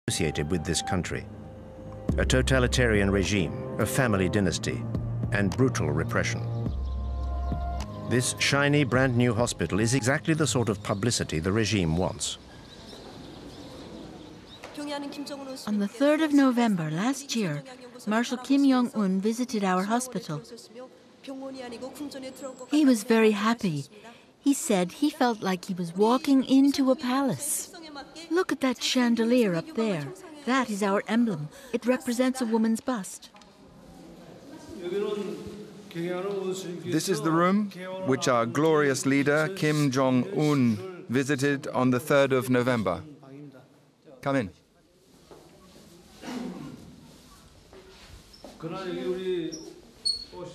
associated with this country. A totalitarian regime, a family dynasty, and brutal repression. This shiny, brand new hospital is exactly the sort of publicity the regime wants. On the 3rd of November last year, Marshal Kim Jong-un visited our hospital. He was very happy. He said he felt like he was walking into a palace. Look at that chandelier up there. That is our emblem. It represents a woman's bust. This is the room which our glorious leader, Kim Jong-un, visited on the 3rd of November. Come in.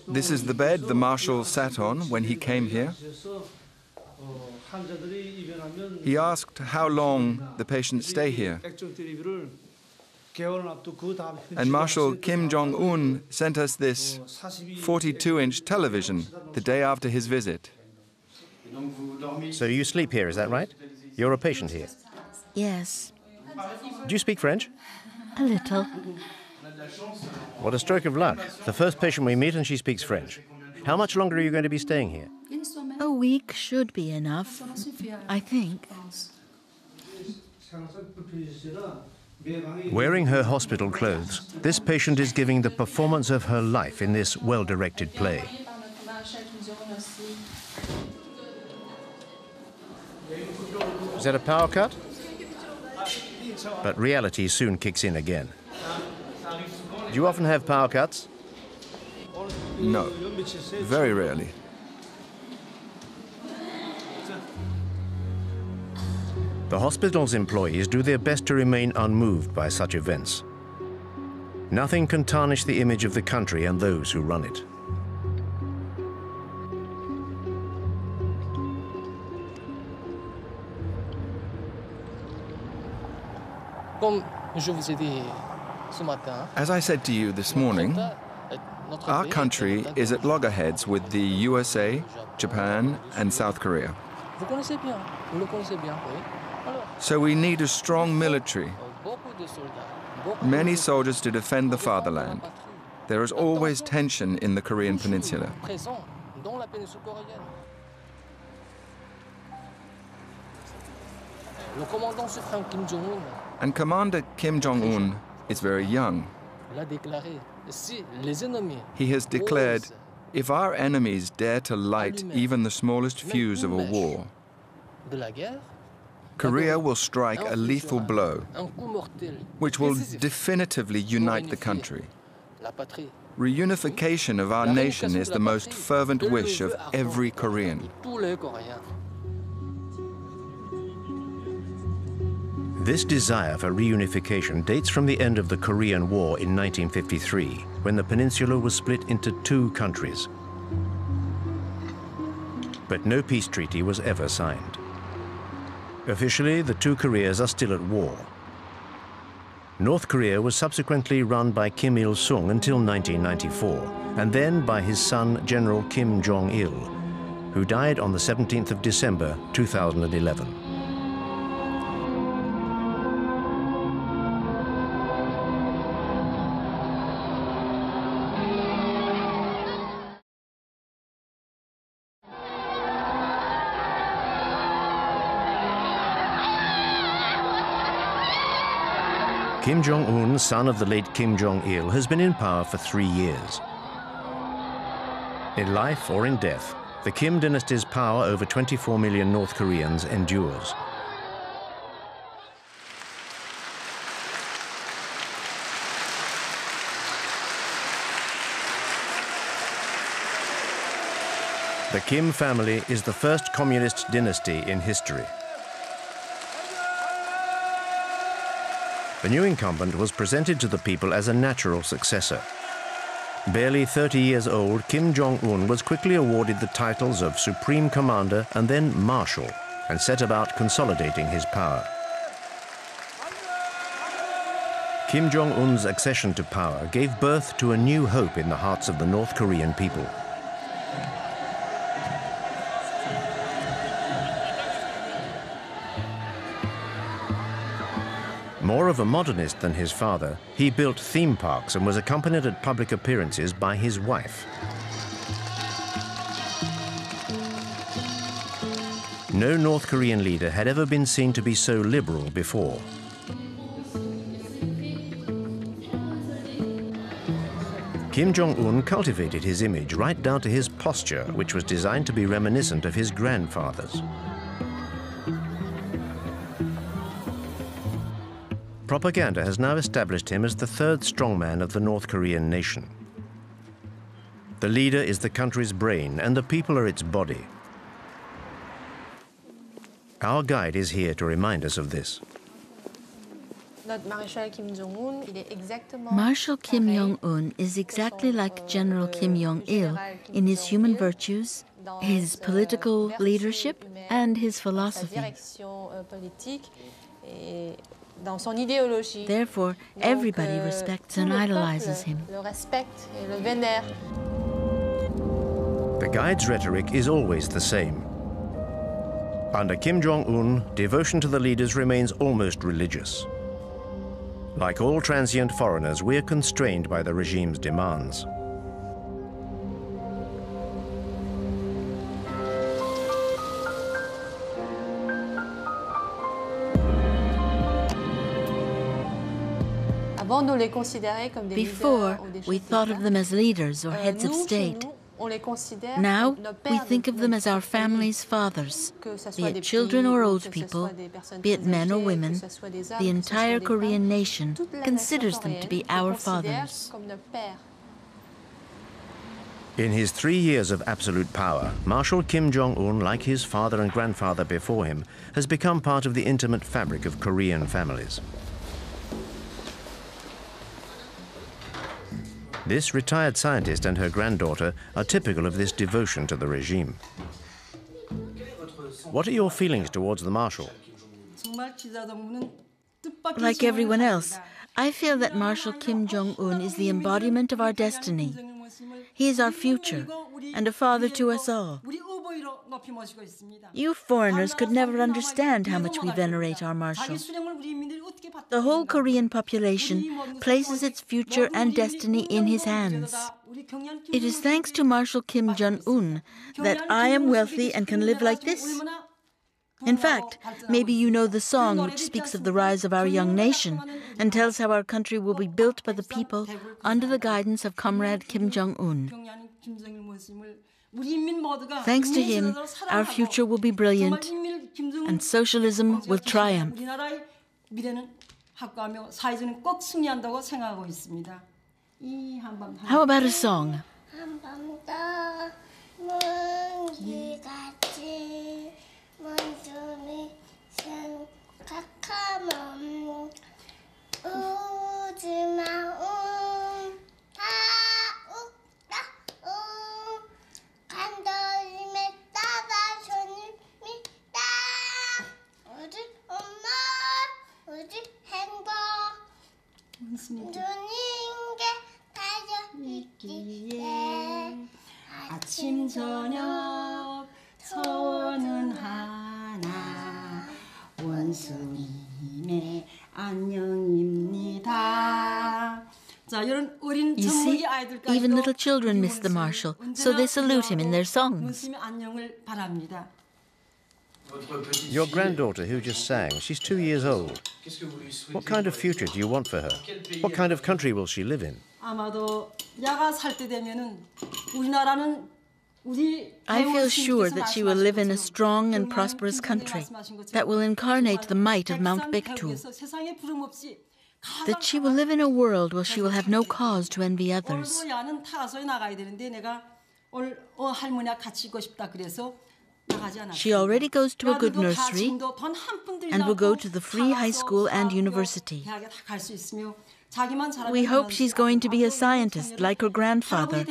This is the bed the Marshal sat on when he came here. He asked how long the patients stay here. And Marshal Kim Jong-un sent us this 42-inch television the day after his visit. So you sleep here, is that right? You're a patient here? Yes. Do you speak French? A little. What a stroke of luck. The first patient we meet and she speaks French. How much longer are you going to be staying here? A week should be enough, I think. Wearing her hospital clothes, this patient is giving the performance of her life in this well-directed play. Is that a power cut? But reality soon kicks in again. Do you often have power cuts? No, very rarely. The hospital's employees do their best to remain unmoved by such events. Nothing can tarnish the image of the country and those who run it. As I said to you this morning, our country is at loggerheads with the USA, Japan, and South Korea. So we need a strong military, many soldiers to defend the fatherland. There is always tension in the Korean peninsula. And Commander Kim Jong-un is very young. He has declared, if our enemies dare to light even the smallest fuse of a war, Korea will strike a lethal blow, which will definitively unite the country. Reunification of our nation is the most fervent wish of every Korean. This desire for reunification dates from the end of the Korean War in 1953, when the peninsula was split into two countries. But no peace treaty was ever signed. Officially, the two Koreas are still at war. North Korea was subsequently run by Kim Il-sung until 1994, and then by his son, General Kim Jong-il, who died on the 17th of December, 2011. Kim Jong-un, son of the late Kim Jong-il, has been in power for 3 years. In life or in death, the Kim dynasty's power over 24 million North Koreans endures. The Kim family is the first communist dynasty in history. The new incumbent was presented to the people as a natural successor. Barely 30 years old, Kim Jong-un was quickly awarded the titles of Supreme Commander and then Marshal, and set about consolidating his power. Kim Jong-un's accession to power gave birth to a new hope in the hearts of the North Korean people. More of a modernist than his father, he built theme parks and was accompanied at public appearances by his wife. No North Korean leader had ever been seen to be so liberal before. Kim Jong-un cultivated his image right down to his posture, which was designed to be reminiscent of his grandfather's. Propaganda has now established him as the third strongman of the North Korean nation. The leader is the country's brain and the people are its body. Our guide is here to remind us of this. Marshal Kim Jong-un is exactly like General Kim Jong-il in his human virtues, his political leadership, and his philosophy. Therefore, everybody respects and idolizes him. The guide's rhetoric is always the same. Under Kim Jong-un, devotion to the leaders remains almost religious. Like all transient foreigners, we are constrained by the regime's demands. Before, we thought of them as leaders or heads of state. Now, we think of them as our family's fathers, be it children or old people, be it men or women. The entire Korean nation considers them to be our fathers. In his 3 years of absolute power, Marshal Kim Jong-un, like his father and grandfather before him, has become part of the intimate fabric of Korean families. This retired scientist and her granddaughter are typical of this devotion to the regime. What are your feelings towards the Marshal? Like everyone else, I feel that Marshal Kim Jong-un is the embodiment of our destiny. He is our future and a father to us all. You foreigners could never understand how much we venerate our Marshal. The whole Korean population places its future and destiny in his hands. It is thanks to Marshal Kim Jong-un that I am wealthy and can live like this. In fact, maybe you know the song which speaks of the rise of our young nation and tells how our country will be built by the people under the guidance of Comrade Kim Jong-un. Thanks to him, our future will be brilliant and socialism will triumph. How about a song? 아침 저녁 소원은 하나 원수님의 안녕입니다. You see, even little children miss the Marshal, so they salute him in their songs. Your granddaughter who just sang, she's 2 years old. What kind of future do you want for her? What kind of country will she live in? I feel sure that she will live in a strong and prosperous country that will incarnate the might of Mount Baekdu. That she will live in a world where she will have no cause to envy others. She already goes to a good nursery and will go to the free high school and university. We hope she's going to be a scientist like her grandfather.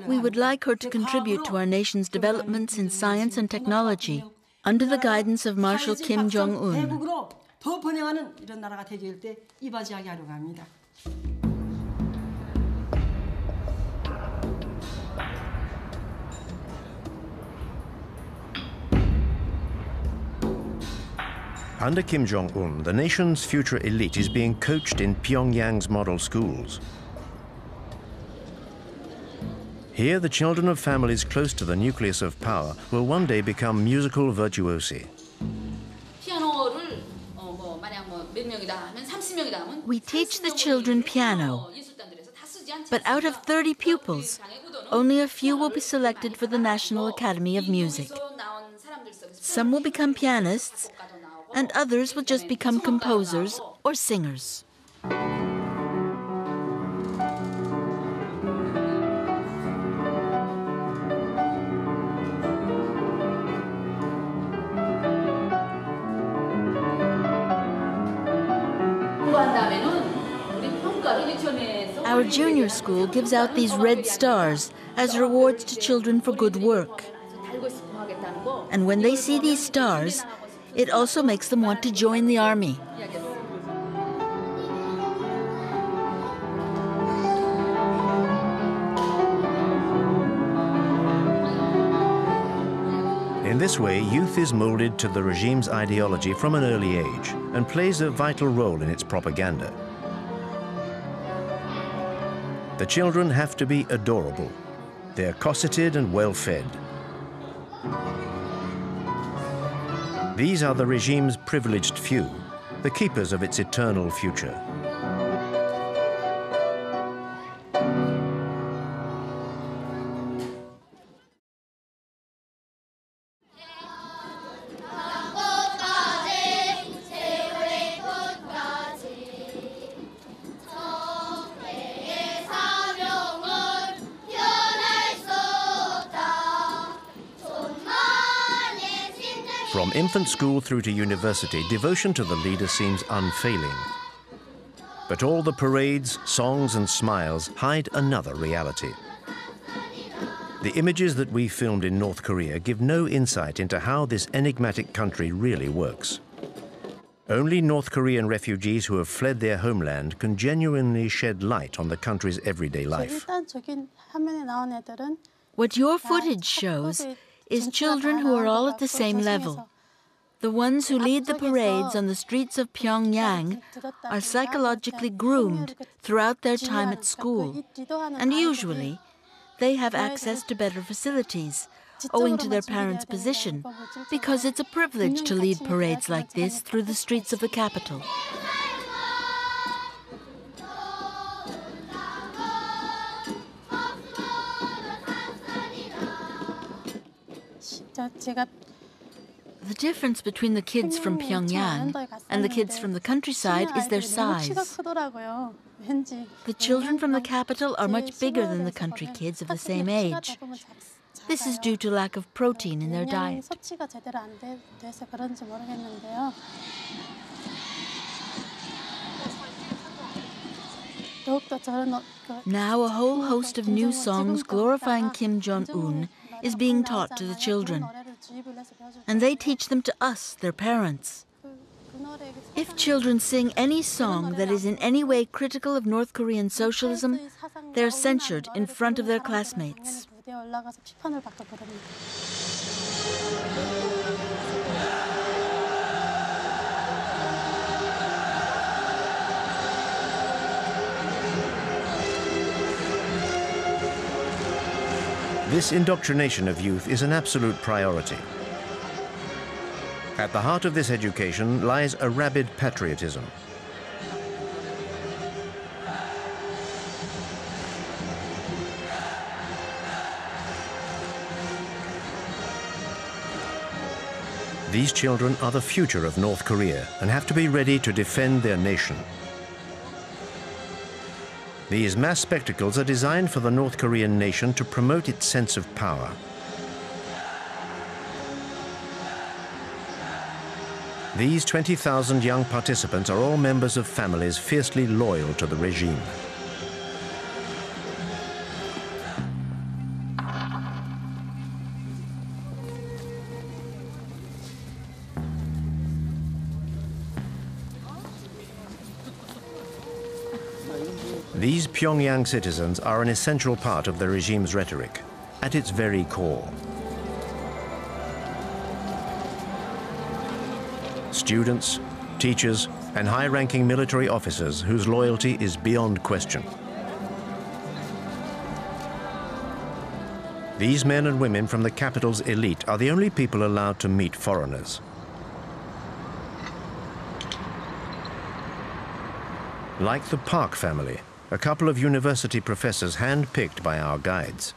We would like her to contribute to our nation's developments in science and technology under the guidance of Marshal Kim Jong-un. Under Kim Jong-un, the nation's future elite is being coached in Pyongyang's model schools. Here, the children of families close to the nucleus of power will one day become musical virtuosi. We teach the children piano, but out of 30 pupils, only a few will be selected for the National Academy of Music. Some will become pianists, and others will just become composers or singers. Our junior school gives out these red stars as rewards to children for good work. And when they see these stars, it also makes them want to join the army. In this way, youth is molded to the regime's ideology from an early age and plays a vital role in its propaganda. The children have to be adorable. They're cosseted and well-fed. These are the regime's privileged few, the keepers of its eternal future. From infant school through to university, devotion to the leader seems unfailing. But all the parades, songs and smiles hide another reality. The images that we filmed in North Korea give no insight into how this enigmatic country really works. Only North Korean refugees who have fled their homeland can genuinely shed light on the country's everyday life. What your footage shows is children who are all at the same level. The ones who lead the parades on the streets of Pyongyang are psychologically groomed throughout their time at school, and usually they have access to better facilities, owing to their parents' position, because it's a privilege to lead parades like this through the streets of the capital. The difference between the kids from Pyongyang and the kids from the countryside is their size. The children from the capital are much bigger than the country kids of the same age. This is due to lack of protein in their diet. Now a whole host of new songs glorifying Kim Jong-un is being taught to the children. And they teach them to us, their parents. If children sing any song that is in any way critical of North Korean socialism, they're censured in front of their classmates. This indoctrination of youth is an absolute priority. At the heart of this education lies a rabid patriotism. These children are the future of North Korea and have to be ready to defend their nation. These mass spectacles are designed for the North Korean nation to promote its sense of power. These 20,000 young participants are all members of families fiercely loyal to the regime. These Pyongyang citizens are an essential part of the regime's rhetoric, at its very core. students, teachers, and high-ranking military officers whose loyalty is beyond question. These men and women from the capital's elite are the only people allowed to meet foreigners. Like the Park family, a couple of university professors hand-picked by our guides.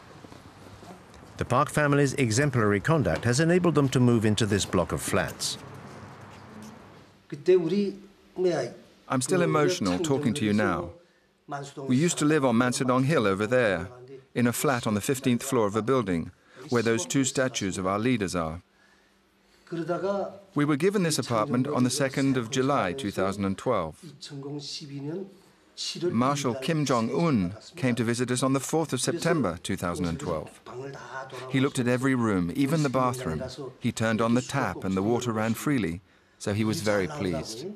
The Park family's exemplary conduct has enabled them to move into this block of flats. I'm still emotional talking to you now. We used to live on Mansadong Hill over there, in a flat on the 15th floor of a building, where those two statues of our leaders are. We were given this apartment on the 2nd of July 2012. Marshal Kim Jong-un came to visit us on the 4th of September 2012. He looked at every room, even the bathroom. He turned on the tap and the water ran freely, so he was very pleased.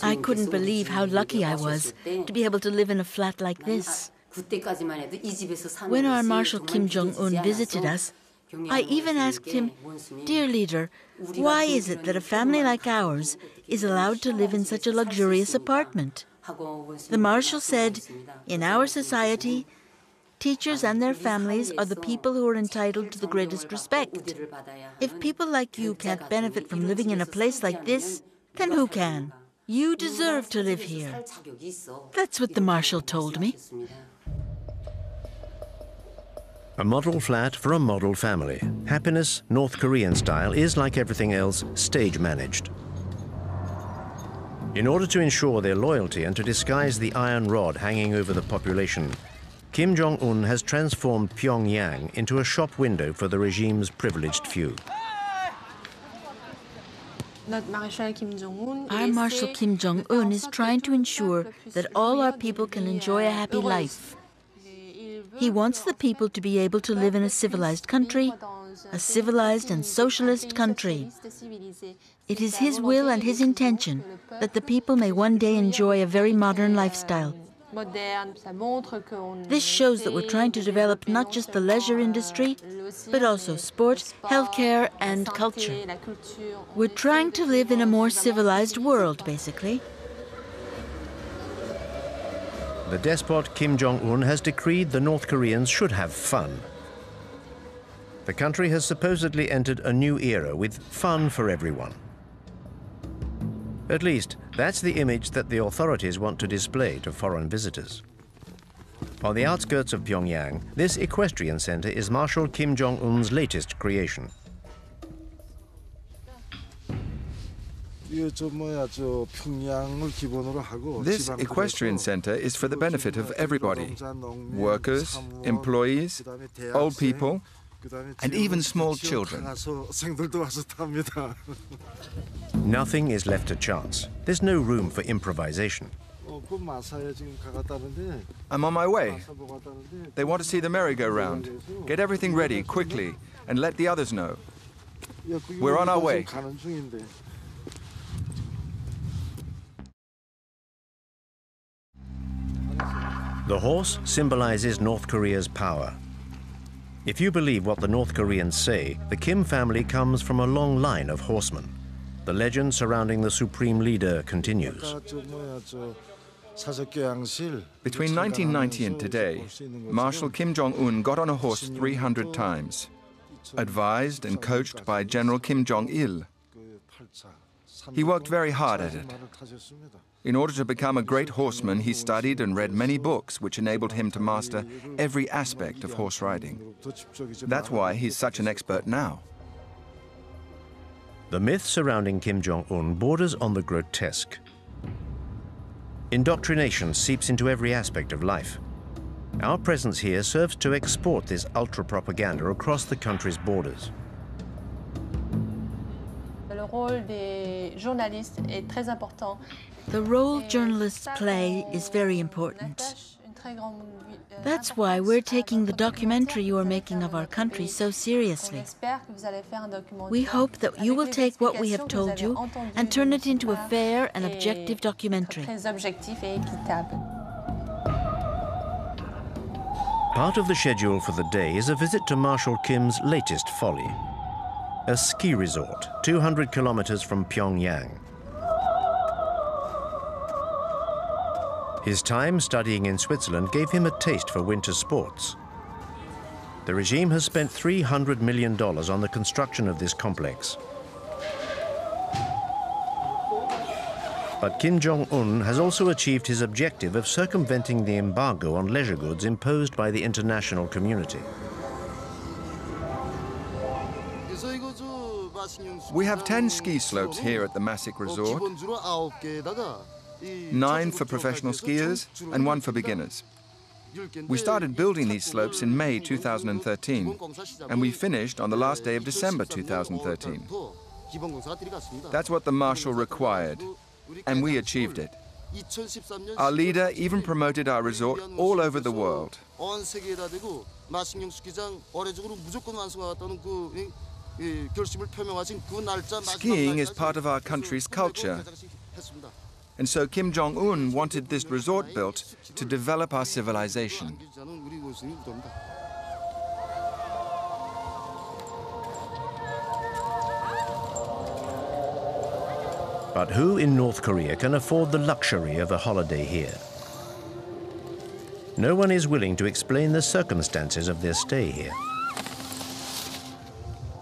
I couldn't believe how lucky I was to be able to live in a flat like this. When our Marshal Kim Jong-un visited us, I even asked him, "Dear leader, why is it that a family like ours is allowed to live in such a luxurious apartment?" The Marshal said, "In our society, teachers and their families are the people who are entitled to the greatest respect. If people like you can't benefit from living in a place like this, then who can? You deserve to live here." That's what the Marshal told me. A model flat for a model family. Happiness, North Korean style, is, like everything else, stage managed. In order to ensure their loyalty and to disguise the iron rod hanging over the population, Kim Jong-un has transformed Pyongyang into a shop window for the regime's privileged few. Our Marshal Kim Jong-un is trying to ensure that all our people can enjoy a happy life. He wants the people to be able to live in a civilized country, a civilized and socialist country. It is his will and his intention that the people may one day enjoy a very modern lifestyle. This shows that we're trying to develop not just the leisure industry, but also sport, healthcare, and culture. We're trying to live in a more civilized world, basically. The despot Kim Jong-un has decreed the North Koreans should have fun. The country has supposedly entered a new era with fun for everyone. At least, that's the image that the authorities want to display to foreign visitors. On the outskirts of Pyongyang, this equestrian center is Marshal Kim Jong-un's latest creation. This equestrian center is for the benefit of everybody: workers, employees, old people, and even small children. Nothing is left to chance. There's no room for improvisation. I'm on my way. They want to see the merry-go-round. Get everything ready quickly and let the others know. We're on our way. The horse symbolizes North Korea's power. If you believe what the North Koreans say, the Kim family comes from a long line of horsemen. The legend surrounding the supreme leader continues. Between 1990 and today, Marshal Kim Jong-un got on a horse 300 times, advised and coached by General Kim Jong-il. He worked very hard at it. In order to become a great horseman, he studied and read many books which enabled him to master every aspect of horse riding. That's why he's such an expert now. The myth surrounding Kim Jong-un borders on the grotesque. Indoctrination seeps into every aspect of life. Our presence here serves to export this ultra-propaganda across the country's borders. The role journalists play is very important. That's why we're taking the documentary you are making of our country so seriously. We hope that you will take what we have told you and turn it into a fair and objective documentary. Part of the schedule for the day is a visit to Marshal Kim's latest folly. a ski resort 200 kilometers from Pyongyang. His time studying in Switzerland gave him a taste for winter sports. The regime has spent $300 million on the construction of this complex. But Kim Jong-un has also achieved his objective of circumventing the embargo on leisure goods imposed by the international community. We have 10 ski slopes here at the Masik Resort, 9 for professional skiers and 1 for beginners. We started building these slopes in May 2013, and we finished on the last day of December 2013. That's what the marshal required, and we achieved it. Our leader even promoted our resort all over the world. Skiing is part of our country's culture. And so Kim Jong-un wanted this resort built to develop our civilization. But who in North Korea can afford the luxury of a holiday here? No one is willing to explain the circumstances of their stay here.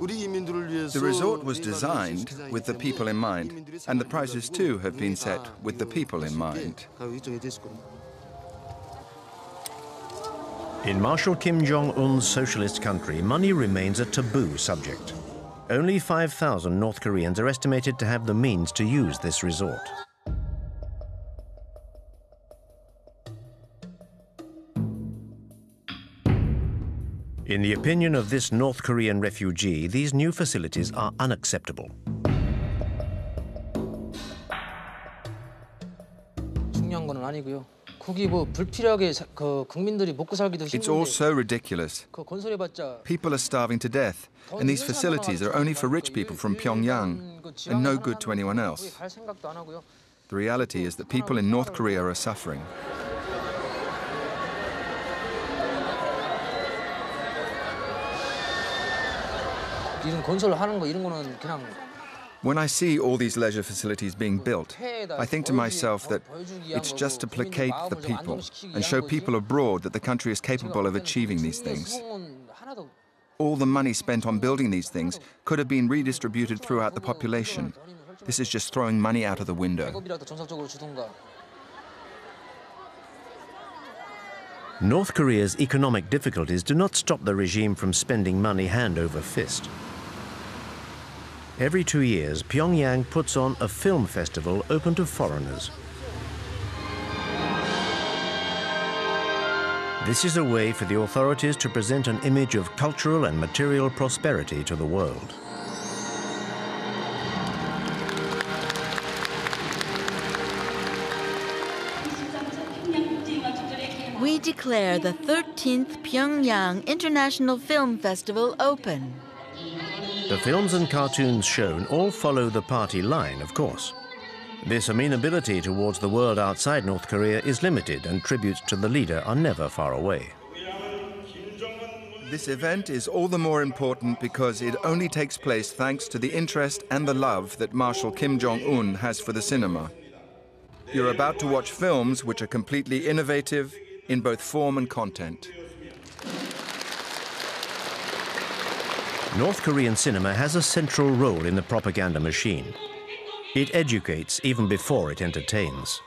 The resort was designed with the people in mind, and the prices too have been set with the people in mind. In Marshal Kim Jong-un's socialist country, money remains a taboo subject. Only 5,000 North Koreans are estimated to have the means to use this resort. In the opinion of this North Korean refugee, these new facilities are unacceptable. It's all so ridiculous. People are starving to death, and these facilities are only for rich people from Pyongyang and no good to anyone else. The reality is that people in North Korea are suffering. When I see all these leisure facilities being built, I think to myself that it's just to placate the people and show people abroad that the country is capable of achieving these things. All the money spent on building these things could have been redistributed throughout the population. This is just throwing money out of the window. North Korea's economic difficulties do not stop the regime from spending money hand over fist. Every 2 years, Pyongyang puts on a film festival open to foreigners. This is a way for the authorities to present an image of cultural and material prosperity to the world. We declare the 13th Pyongyang International Film Festival open. The films and cartoons shown all follow the party line, of course. This amenability towards the world outside North Korea is limited, and tributes to the leader are never far away. This event is all the more important because it only takes place thanks to the interest and the love that Marshal Kim Jong-un has for the cinema. You're about to watch films which are completely innovative in both form and content. North Korean cinema has a central role in the propaganda machine. It educates even before it entertains.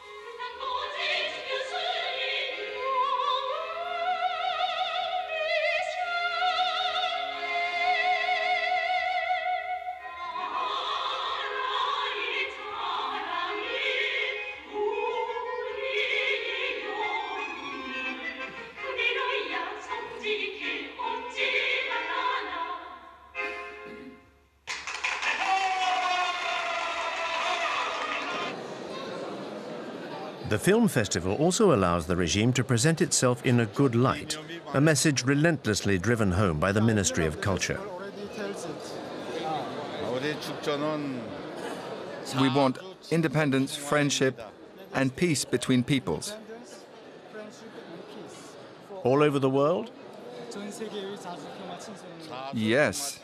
The film festival also allows the regime to present itself in a good light, a message relentlessly driven home by the Ministry of Culture. We want independence, friendship, and peace between peoples. All over the world? Yes.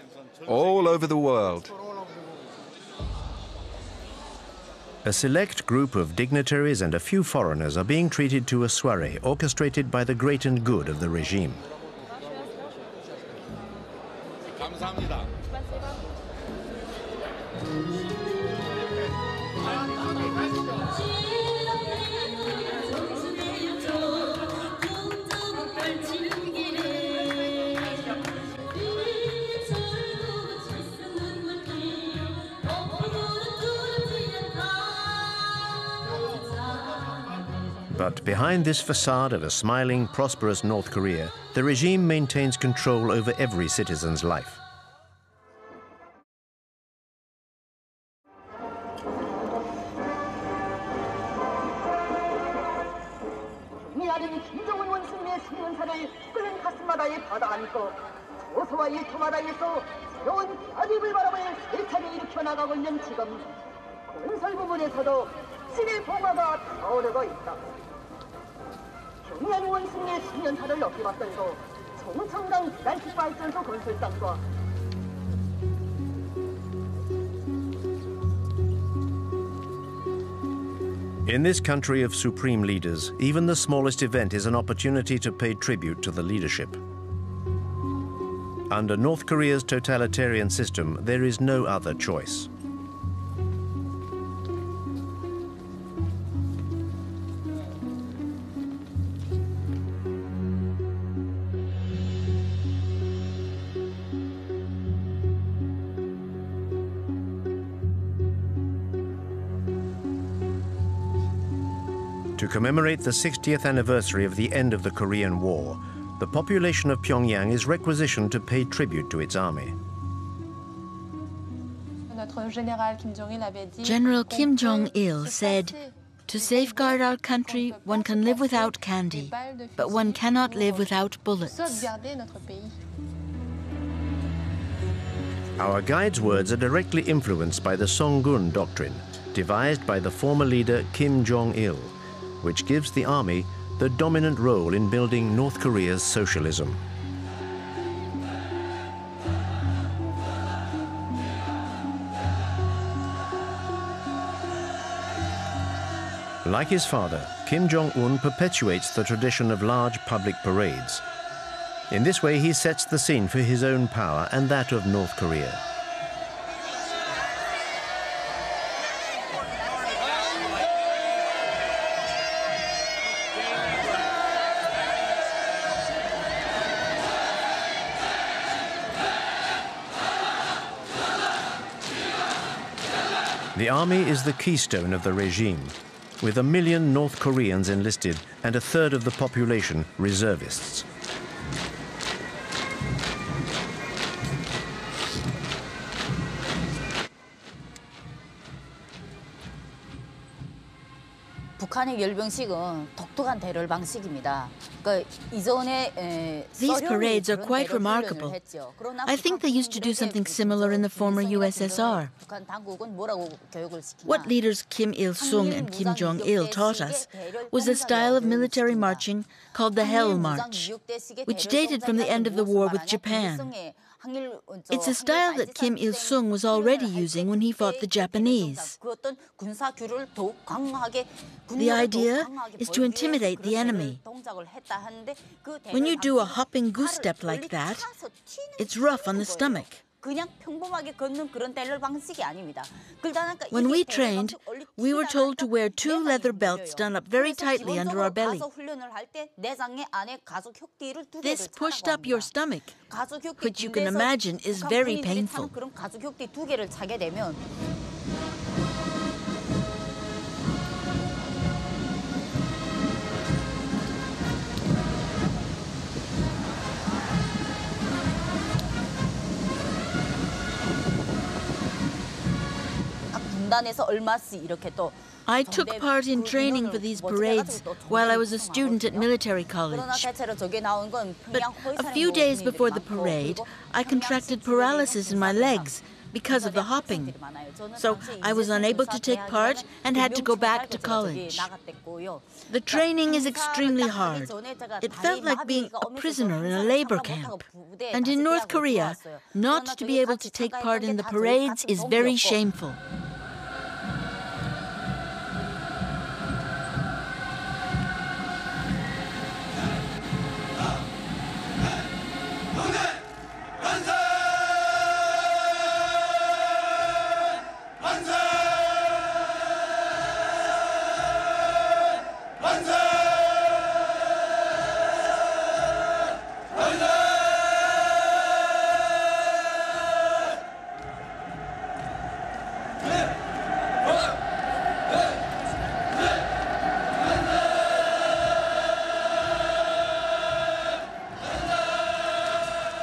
all over the world. A select group of dignitaries and a few foreigners are being treated to a soirée orchestrated by the great and good of the regime. But behind this facade of a smiling, prosperous North Korea, the regime maintains control over every citizen's life. In this country of supreme leaders, even the smallest event is an opportunity to pay tribute to the leadership. Under North Korea's totalitarian system, there is no other choice. To commemorate the 60th anniversary of the end of the Korean War, the population of Pyongyang is requisitioned to pay tribute to its army. General Kim Jong-il said, "To safeguard our country, one can live without candy, but one cannot live without bullets." Our guide's words are directly influenced by the Songun doctrine, devised by the former leader Kim Jong-il, which gives the army the dominant role in building North Korea's socialism. Like his father, Kim Jong-un perpetuates the tradition of large public parades. In this way, he sets the scene for his own power and that of North Korea. The army is the keystone of the regime, with 1 million North Koreans enlisted and 1/3 of the population reservists. These parades are quite remarkable. I think they used to do something similar in the former USSR. What leaders Kim Il-sung and Kim Jong-il taught us was a style of military marching called the Hell March, which dated from the end of the war with Japan. It's a style that Kim Il-sung was already using when he fought the Japanese. The idea is to intimidate the enemy. When you do a hopping goose step like that, it's rough on the stomach. When we trained, we were told to wear 2 leather belts done up very tightly under our belly. This pushed up your stomach, which you can imagine is very painful. I took part in training for these parades while I was a student at military college. But a few days before the parade, I contracted paralysis in my legs, because of the hopping. So I was unable to take part and had to go back to college. The training is extremely hard. It felt like being a prisoner in a labor camp. And in North Korea, not to be able to take part in the parades is very shameful.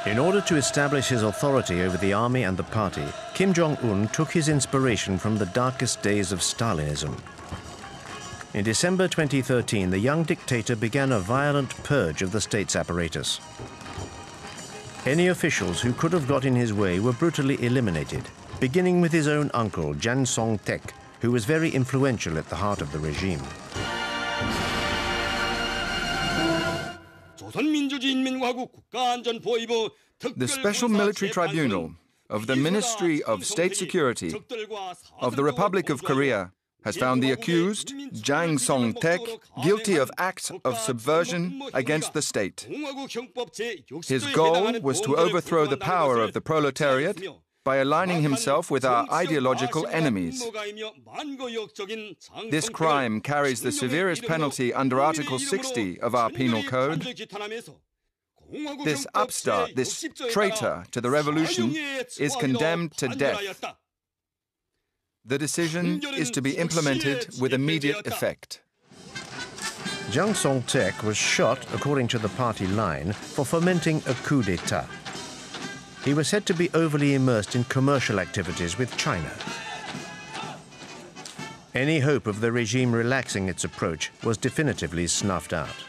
In order to establish his authority over the army and the party, Kim Jong-un took his inspiration from the darkest days of Stalinism. In December 2013, the young dictator began a violent purge of the state's apparatus. Any officials who could have got in his way were brutally eliminated, beginning with his own uncle, Jang Song-taek, who was very influential at the heart of the regime. The Special Military Tribunal of the Ministry of State Security of the Republic of Korea has found the accused, Jang Song-taek, guilty of acts of subversion against the state. His goal was to overthrow the power of the proletariat by aligning himself with our ideological enemies. This crime carries the severest penalty under Article 60 of our Penal Code. This upstart, this traitor to the revolution, is condemned to death. The decision is to be implemented with immediate effect. Jang Song-taek was shot, according to the party line, for fomenting a coup d'etat. He was said to be overly immersed in commercial activities with China. Any hope of the regime relaxing its approach was definitively snuffed out.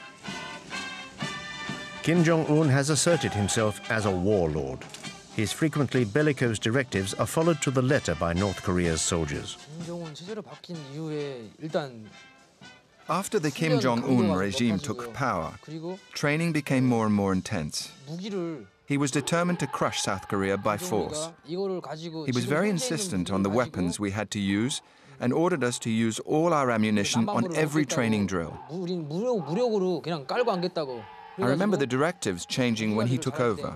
Kim Jong-un has asserted himself as a warlord. His frequently bellicose directives are followed to the letter by North Korea's soldiers. After the Kim Jong-un regime took power, training became more and more intense. He was determined to crush South Korea by force. He was very insistent on the weapons we had to use and ordered us to use all our ammunition on every training drill. I remember the directives changing when he took over.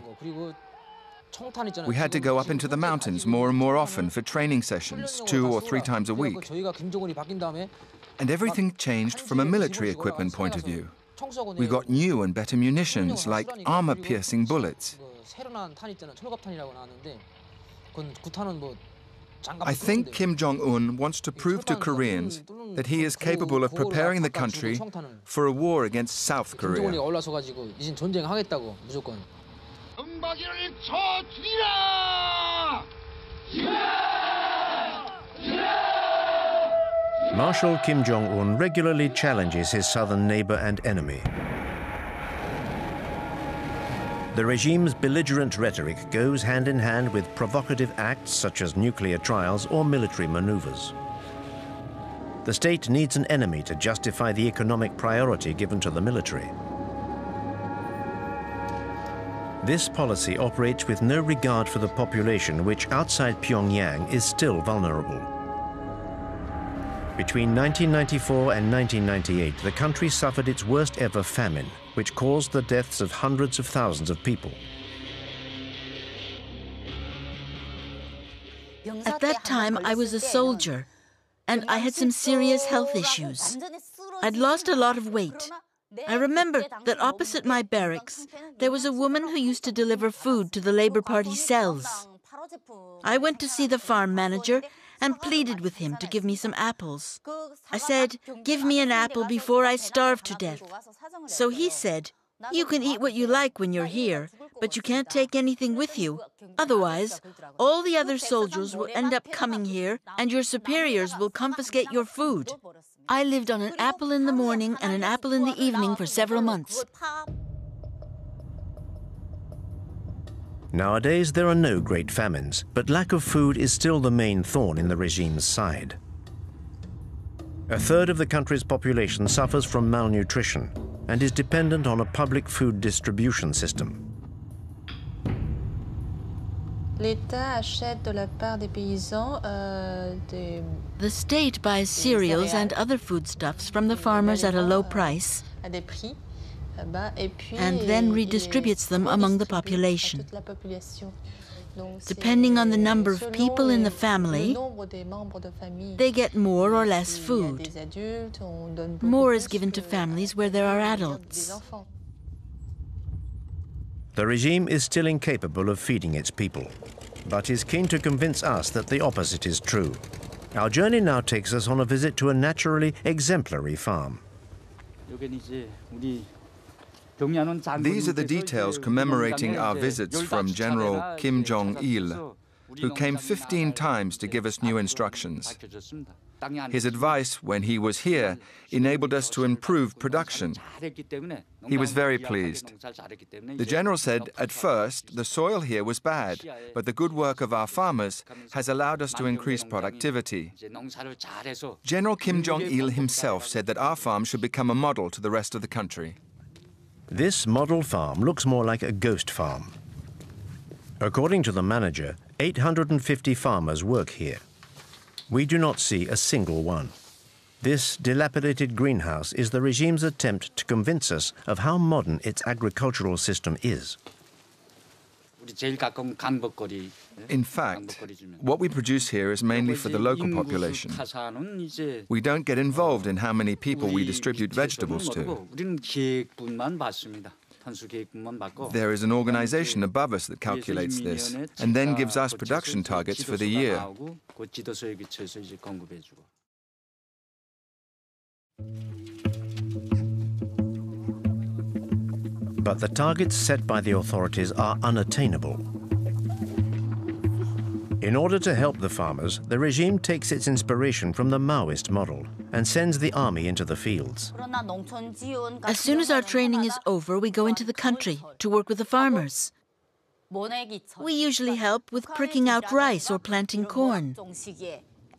We had to go up into the mountains more and more often for training sessions, 2 or 3 times a week. And everything changed from a military equipment point of view. We got new and better munitions, like armor-piercing bullets. I think Kim Jong-un wants to prove to Koreans that he is capable of preparing the country for a war against South Korea. Marshal Kim Jong-un regularly challenges his southern neighbor and enemy. The regime's belligerent rhetoric goes hand in hand with provocative acts such as nuclear trials or military maneuvers. The state needs an enemy to justify the economic priority given to the military. This policy operates with no regard for the population, which outside Pyongyang is still vulnerable. Between 1994 and 1998, the country suffered its worst ever famine, which caused the deaths of hundreds of thousands of people. At that time, I was a soldier, and I had some serious health issues. I'd lost a lot of weight. I remember that opposite my barracks, there was a woman who used to deliver food to the Labour Party cells. I went to see the farm manager and pleaded with him to give me some apples. I said, "Give me an apple before I starve to death." So he said, "You can eat what you like when you're here, but you can't take anything with you. Otherwise, all the other soldiers will end up coming here and your superiors will confiscate your food." I lived on an apple in the morning and an apple in the evening for several months. Nowadays, there are no great famines, but lack of food is still the main thorn in the regime's side. A third of the country's population suffers from malnutrition and is dependent on a public food distribution system. The state buys cereals and other foodstuffs from the farmers at a low price and then redistributes them among the population. Depending on the number of people in the family, they get more or less food. More is given to families where there are adults. The regime is still incapable of feeding its people, but is keen to convince us that the opposite is true. Our journey now takes us on a visit to a naturally exemplary farm. These are the details commemorating our visits from General Kim Jong-il, who came 15 times to give us new instructions. His advice when he was here enabled us to improve production. He was very pleased. The general said, at first, the soil here was bad, but the good work of our farmers has allowed us to increase productivity. General Kim Jong-il himself said that our farm should become a model to the rest of the country. This model farm looks more like a ghost farm. According to the manager, 850 farmers work here. We do not see a single one. This dilapidated greenhouse is the regime's attempt to convince us of how modern its agricultural system is. In fact, what we produce here is mainly for the local population. We don't get involved in how many people we distribute vegetables to. There is an organization above us that calculates this and then gives us production targets for the year. But the targets set by the authorities are unattainable. In order to help the farmers, the regime takes its inspiration from the Maoist model and sends the army into the fields. As soon as our training is over, we go into the country to work with the farmers. We usually help with pricking out rice or planting corn.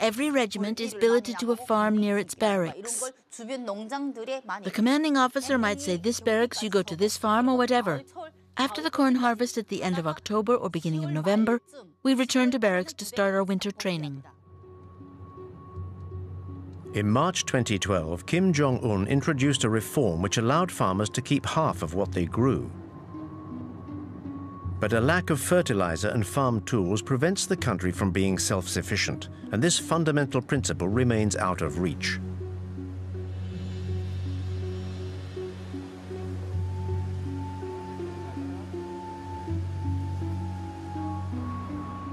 Every regiment is billeted to a farm near its barracks. The commanding officer might say, this barracks, you go to this farm or whatever. After the corn harvest at the end of October or beginning of November, we return to barracks to start our winter training. In March 2012, Kim Jong-un introduced a reform which allowed farmers to keep half of what they grew. But a lack of fertilizer and farm tools prevents the country from being self-sufficient, and this fundamental principle remains out of reach.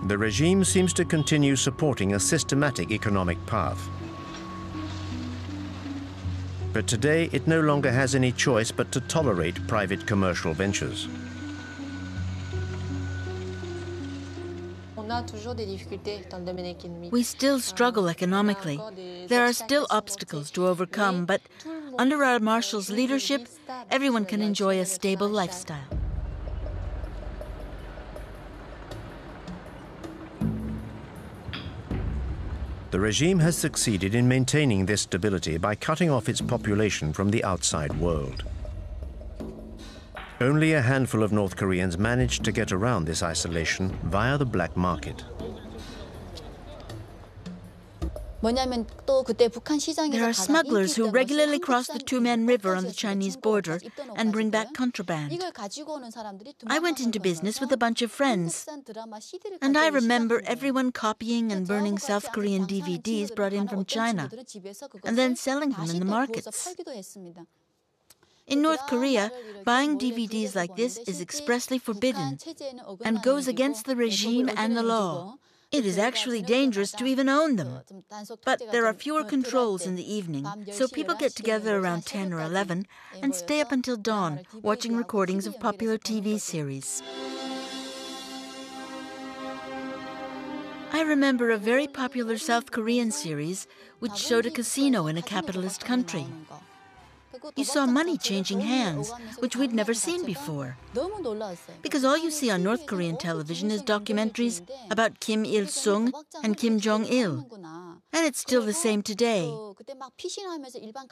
The regime seems to continue supporting a systematic economic path. But today, it no longer has any choice but to tolerate private commercial ventures. We still struggle economically. There are still obstacles to overcome, but under our marshal's leadership, everyone can enjoy a stable lifestyle. The regime has succeeded in maintaining this stability by cutting off its population from the outside world. Only a handful of North Koreans managed to get around this isolation via the black market. There are smugglers who regularly cross the Tumen River on the Chinese border and bring back contraband. I went into business with a bunch of friends, and I remember everyone copying and burning South Korean DVDs brought in from China, and then selling them in the markets. In North Korea, buying DVDs like this is expressly forbidden and goes against the regime and the law. It is actually dangerous to even own them. But there are fewer controls in the evening, so people get together around 10 or 11 and stay up until dawn watching recordings of popular TV series. I remember a very popular South Korean series which showed a casino in a capitalist country. You saw money changing hands, which we'd never seen before. Because all you see on North Korean television is documentaries about Kim Il-sung and Kim Jong-il. And it's still the same today.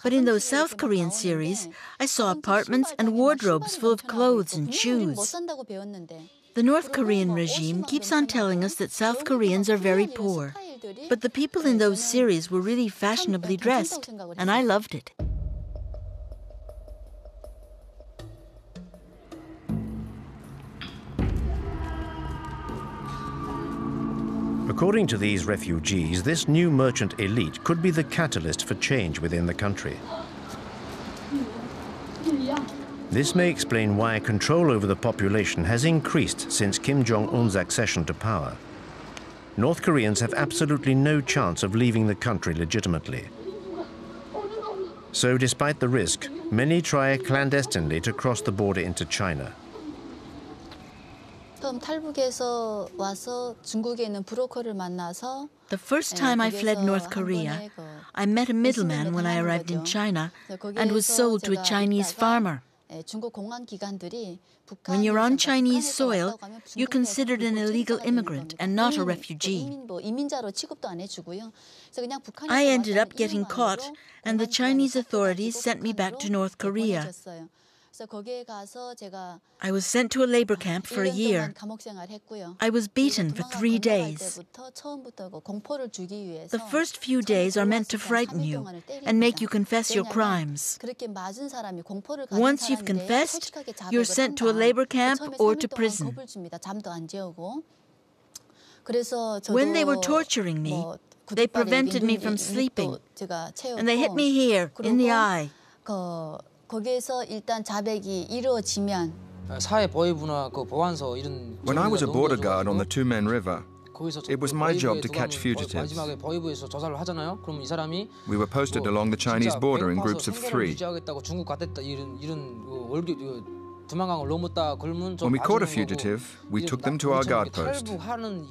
But in those South Korean series, I saw apartments and wardrobes full of clothes and shoes. The North Korean regime keeps on telling us that South Koreans are very poor. But the people in those series were really fashionably dressed, and I loved it. According to these refugees, this new merchant elite could be the catalyst for change within the country. This may explain why control over the population has increased since Kim Jong-un's accession to power. North Koreans have absolutely no chance of leaving the country legitimately. So despite the risk, many try clandestinely to cross the border into China. The first time I fled North Korea, I met a middleman when I arrived in China and was sold to a Chinese farmer. When you're on Chinese soil, you're considered an illegal immigrant and not a refugee. I ended up getting caught, and the Chinese authorities sent me back to North Korea. I was sent to a labor camp for a year. I was beaten for 3 days. The first few days are meant to frighten you and make you confess your crimes. Once you've confessed, you're sent to a labor camp or to prison. When they were torturing me, they prevented me from sleeping, and they hit me here, in the eye. When I was a border guard on the Two-Men River, it was my job to catch fugitives. We were posted along the Chinese border in groups of 3. When we caught a fugitive, we took them to our guard post,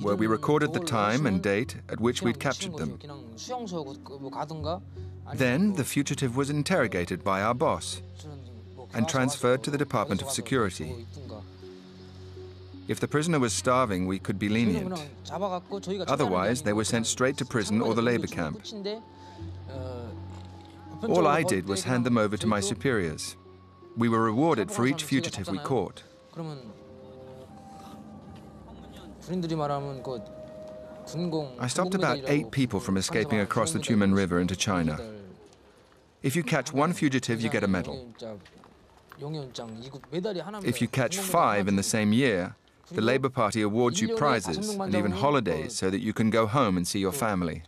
where we recorded the time and date at which we'd captured them. Then the fugitive was interrogated by our boss and transferred to the Department of Security. If the prisoner was starving, we could be lenient. Otherwise, they were sent straight to prison or the labor camp. All I did was hand them over to my superiors. We were rewarded for each fugitive we caught. I stopped about 8 people from escaping across the Tumen River into China. If you catch 1 fugitive, you get a medal. If you catch 5 in the same year, the Labour Party awards you prizes and even holidays so that you can go home and see your family.